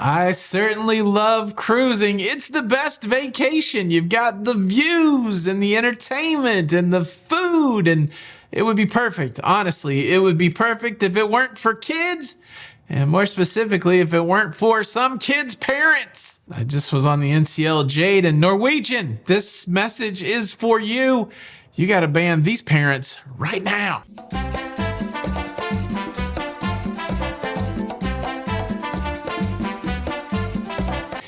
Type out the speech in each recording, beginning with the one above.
I certainly love cruising. It's the best vacation. You've got the views and the entertainment and the food, and it would be perfect. Honestly, it would be perfect if it weren't for kids, and more specifically, if it weren't for some kids' parents. I just was on the NCL Jade and Norwegian. This message is for you. You got to ban these parents right now.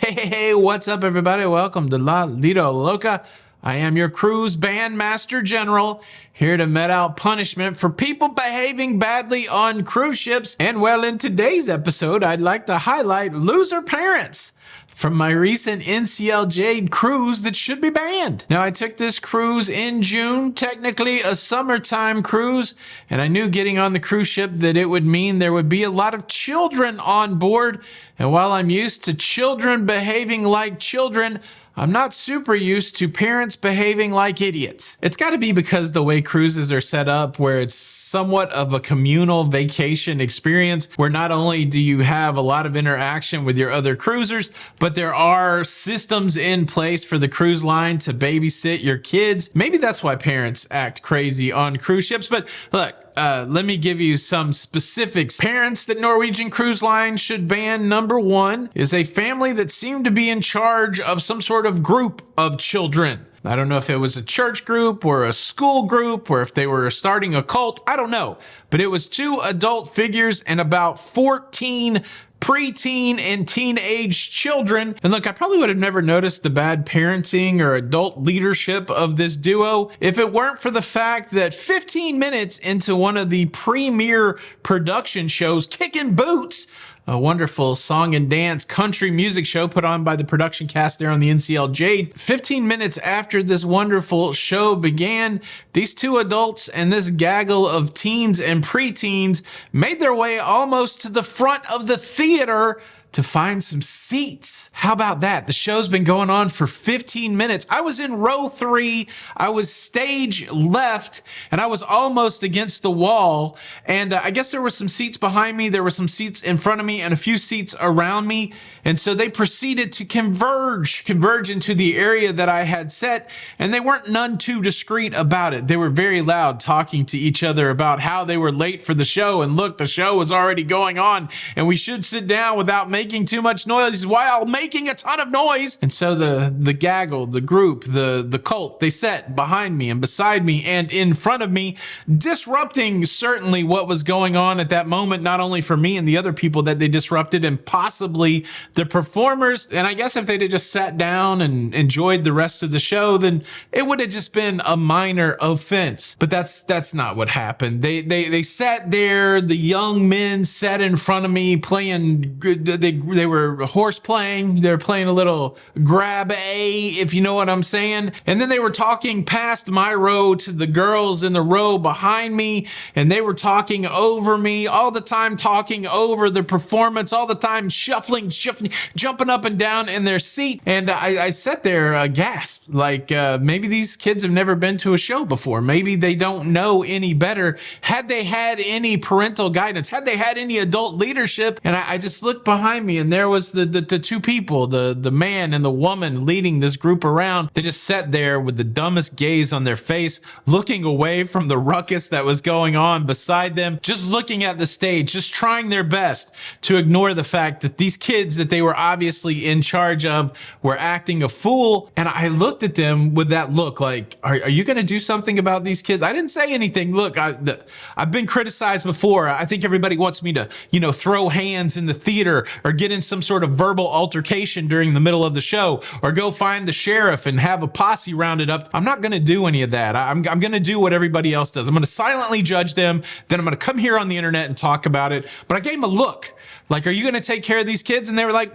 Hey, what's up, everybody? Welcome to La Lido Loca. I am your cruise bandmaster general, here to mete out punishment for people behaving badly on cruise ships. And well, in today's episode, I'd like to highlight loser parents from my recent NCL Jade cruise that should be banned. Now, I took this cruise in June, technically a summertime cruise, and I knew getting on the cruise ship that it would mean there would be a lot of children on board. And while I'm used to children behaving like children, I'm not super used to parents behaving like idiots. It's got to be because the way cruises are set up, where it's somewhat of a communal vacation experience, where not only do you have a lot of interaction with your other cruisers, but there are systems in place for the cruise line to babysit your kids. Maybe that's why parents act crazy on cruise ships. But look, let me give you some specifics. Parents that Norwegian Cruise Line should ban. Number one is a family that seemed to be in charge of some sort of group of children. I don't know if it was a church group or a school group or if they were starting a cult. I don't know. But it was 2 adult figures and about 14 preteen and teenage children. And look, I probably would have never noticed the bad parenting or adult leadership of this duo if it weren't for the fact that 15 minutes into one of the premiere production shows, Kickin' Boots, a wonderful song and dance country music show put on by the production cast there on the NCL Jade. 15 minutes after this wonderful show began, these 2 adults and this gaggle of teens and preteens made their way almost to the front of the theater to find some seats. How about that? The show's been going on for 15 minutes. I was in row 3, I was stage left, and I was almost against the wall. And I guess there were some seats behind me, there were some seats in front of me, and a few seats around me. And so they proceeded to converge into the area that I had set, and they weren't none too discreet about it. They were very loud, talking to each other about how they were late for the show, and look, the show was already going on, and we should sit down without making too much noise while making a ton of noise. And so the gaggle, the group, the cult, they sat behind me and beside me and in front of me, disrupting certainly what was going on at that moment, not only for me and the other people that they disrupted, and possibly the performers. And I guess if they'd have just sat down and enjoyed the rest of the show, then it would have just been a minor offense. But that's not what happened. They sat there, the young men sat in front of me playing good. They were horse playing. They were playing a little grab A, if you know what I'm saying. And then they were talking past my row to the girls in the row behind me, and they were talking over me all the time, talking over the performance all the time, shuffling, jumping up and down in their seat. And I sat there aghast, like maybe these kids have never been to a show before. Maybe they don't know any better. Had they had any parental guidance, had they had any adult leadership? And I just looked behind me, and there was the 2 people, the man and the woman leading this group around. They just sat there with the dumbest gaze on their face, looking away from the ruckus that was going on beside them, just looking at the stage, just trying their best to ignore the fact that these kids that they were obviously in charge of were acting a fool. And I looked at them with that look like, are you going to do something about these kids? I didn't say anything. Look, I've been criticized before. I think everybody wants me to, throw hands in the theater or get in some sort of verbal altercation during the middle of the show, or go find the sheriff and have a posse rounded up. I'm not going to do any of that. I'm going to do what everybody else does. I'm going to silently judge them. Then I'm going to come here on the internet and talk about it. But I gave them a look like, are you going to take care of these kids? And they were like,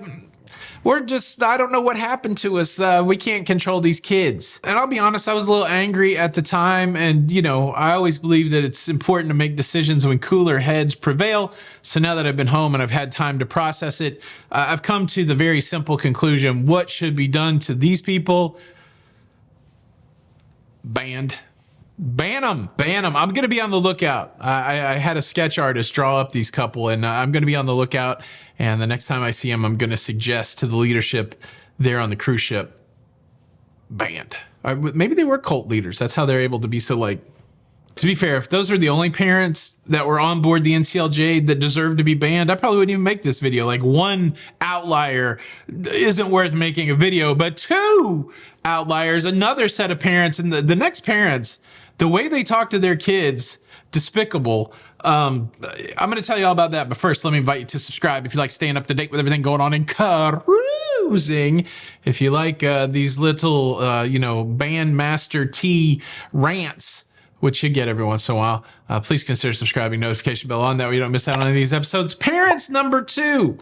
I don't know what happened to us. We can't control these kids. And I'll be honest, I was a little angry at the time. And, I always believe that it's important to make decisions when cooler heads prevail. So now that I've been home and I've had time to process it, I've come to the very simple conclusion. What should be done to these people? Banned. Ban them, ban them. I'm going to be on the lookout. I had a sketch artist draw up these couple, and I'm going to be on the lookout. And the next time I see them, I'm going to suggest to the leadership there on the cruise ship, banned. Maybe they were cult leaders. That's how they're able to be so like. To be fair, if those are the only parents that were on board the NCLJ that deserve to be banned, I probably wouldn't even make this video. Like, one outlier isn't worth making a video, but two outliers, another set of parents, and the next parents, the way they talk to their kids, despicable. I'm going to tell you all about that, but first, let me invite you to subscribe if you like staying up to date with everything going on in cruising. If you like these little, Bandmaster T rants, which you get every once in a while, please consider subscribing, notification bell on, that way you don't miss out on any of these episodes. Parents number 2,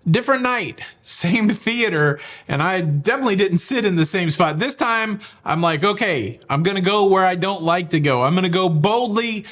different night, same theater, and I definitely didn't sit in the same spot. This time, I'm like, okay, I'm gonna go where I don't like to go. I'm gonna go boldly,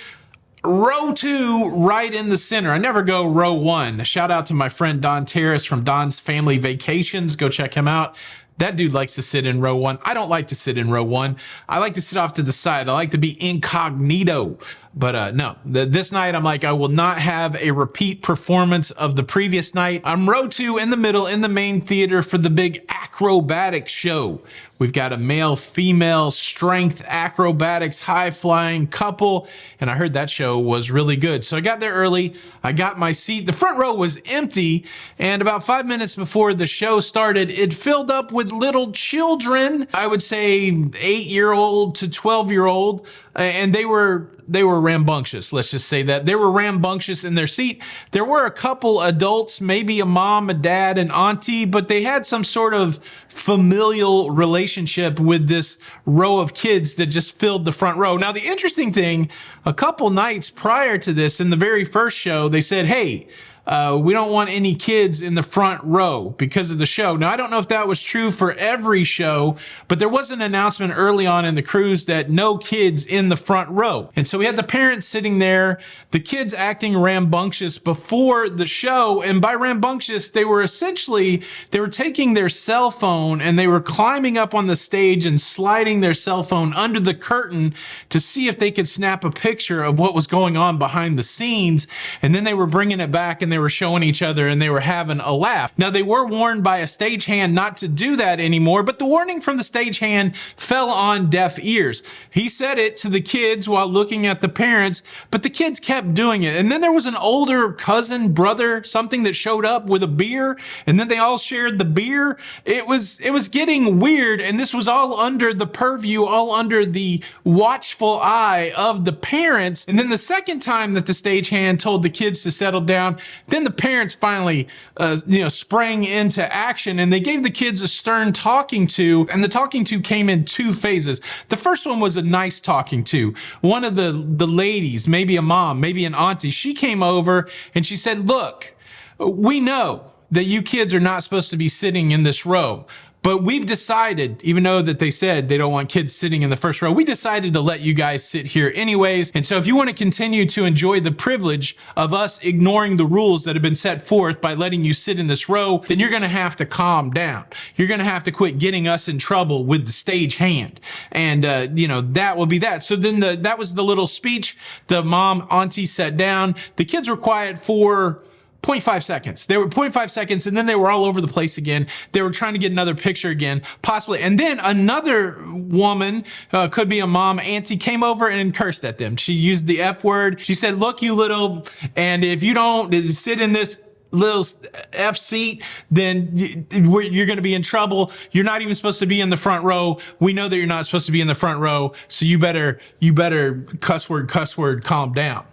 row 2, right in the center. I never go row 1. Shout out to my friend Don Terrace from Don's Family Vacations. Go check him out. That dude likes to sit in row 1. I don't like to sit in row 1. I like to sit off to the side. I like to be incognito. But no, this night I'm like, I will not have a repeat performance of the previous night. I'm row 2 in the middle in the main theater for the big acrobatic show. We've got a male-female strength acrobatics high-flying couple, and I heard that show was really good. So I got there early. I got my seat. The front row was empty, and about 5 minutes before the show started, it filled up with little children. I would say 8-year-old to 12-year-old, and they were rambunctious. Let's just say that. They were rambunctious in their seat. There were a couple adults, maybe a mom, a dad, an auntie, but they had some sort of familial relationship with this row of kids that just filled the front row. Now, the interesting thing, a couple nights prior to this, in the very first show, they said, hey, we don't want any kids in the front row because of the show. Now, I don't know if that was true for every show, but there was an announcement early on in the cruise that no kids in the front row. And so we had the parents sitting there, the kids acting rambunctious before the show. And by rambunctious, they were taking their cell phone and they were climbing up on the stage and sliding their cell phone under the curtain to see if they could snap a picture of what was going on behind the scenes. And then they were bringing it back and they were showing each other and they were having a laugh. Now, they were warned by a stagehand not to do that anymore, but the warning from the stagehand fell on deaf ears. He said it to the kids while looking at the parents, but the kids kept doing it. And then there was an older cousin, brother, something that showed up with a beer, and then they all shared the beer. It was getting weird, and this was all under the purview, all under the watchful eye of the parents. And then the second time that the stagehand told the kids to settle down, then the parents finally, sprang into action, and they gave the kids a stern talking to, and the talking to came in 2 phases. The first one was a nice talking to. One of the ladies, maybe a mom, maybe an auntie, she came over and she said, look, we know that you kids are not supposed to be sitting in this row, but we've decided, even though that they said they don't want kids sitting in the first row, we decided to let you guys sit here anyways. And so if you want to continue to enjoy the privilege of us ignoring the rules that have been set forth by letting you sit in this row, then you're going to have to calm down. You're going to have to quit getting us in trouble with the stage hand. And, that will be that. So then that was the little speech. The mom, auntie sat down. The kids were quiet for 0.5 seconds. They were 0.5 seconds, and then they were all over the place again. They were trying to get another picture again, possibly. And then another woman, could be a mom, auntie, came over and cursed at them. She used the F word. She said, look, you little, and if you don't sit in this little F seat, then you're going to be in trouble. You're not even supposed to be in the front row. We know that you're not supposed to be in the front row, so you better cuss word, calm down.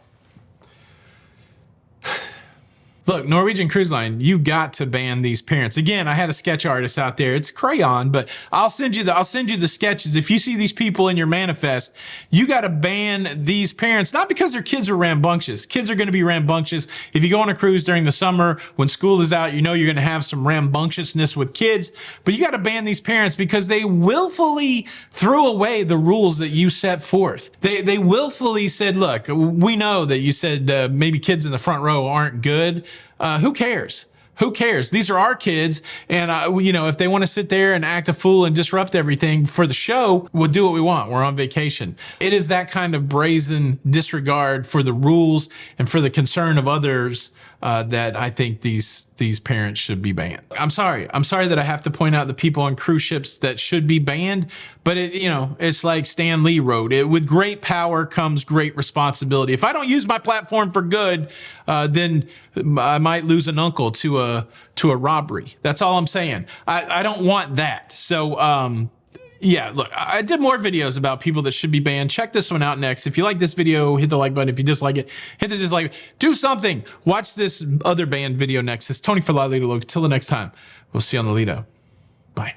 Look, Norwegian Cruise Line, you got to ban these parents. Again, I had a sketch artist out there. It's crayon, but I'll send you the sketches. If you see these people in your manifest, you got to ban these parents, not because their kids are rambunctious. Kids are going to be rambunctious. If you go on a cruise during the summer when school is out, you're going to have some rambunctiousness with kids, but you got to ban these parents because they willfully threw away the rules that you set forth. They willfully said, look, we know that you said maybe kids in the front row aren't good. Who cares? Who cares? These are our kids. And, you know, if they want to sit there and act a fool and disrupt everything for the show, we'll do what we want. We're on vacation. It is that kind of brazen disregard for the rules and for the concern of others that I think these parents should be banned. I'm sorry that I have to point out the people on cruise ships that should be banned, but you know, it's like Stan Lee wrote it, with great power comes great responsibility. If I don't use my platform for good, then I might lose an uncle to a robbery. That's all I'm saying. I don't want that. So, yeah, look, I did more videos about people that should be banned. Check this one out next. If you like this video, hit the like button. If you dislike it, hit the dislike. Do something. Watch this other banned video next. It's Tony for La Lido Loca. Till the next time, we'll see you on the Lido. Bye.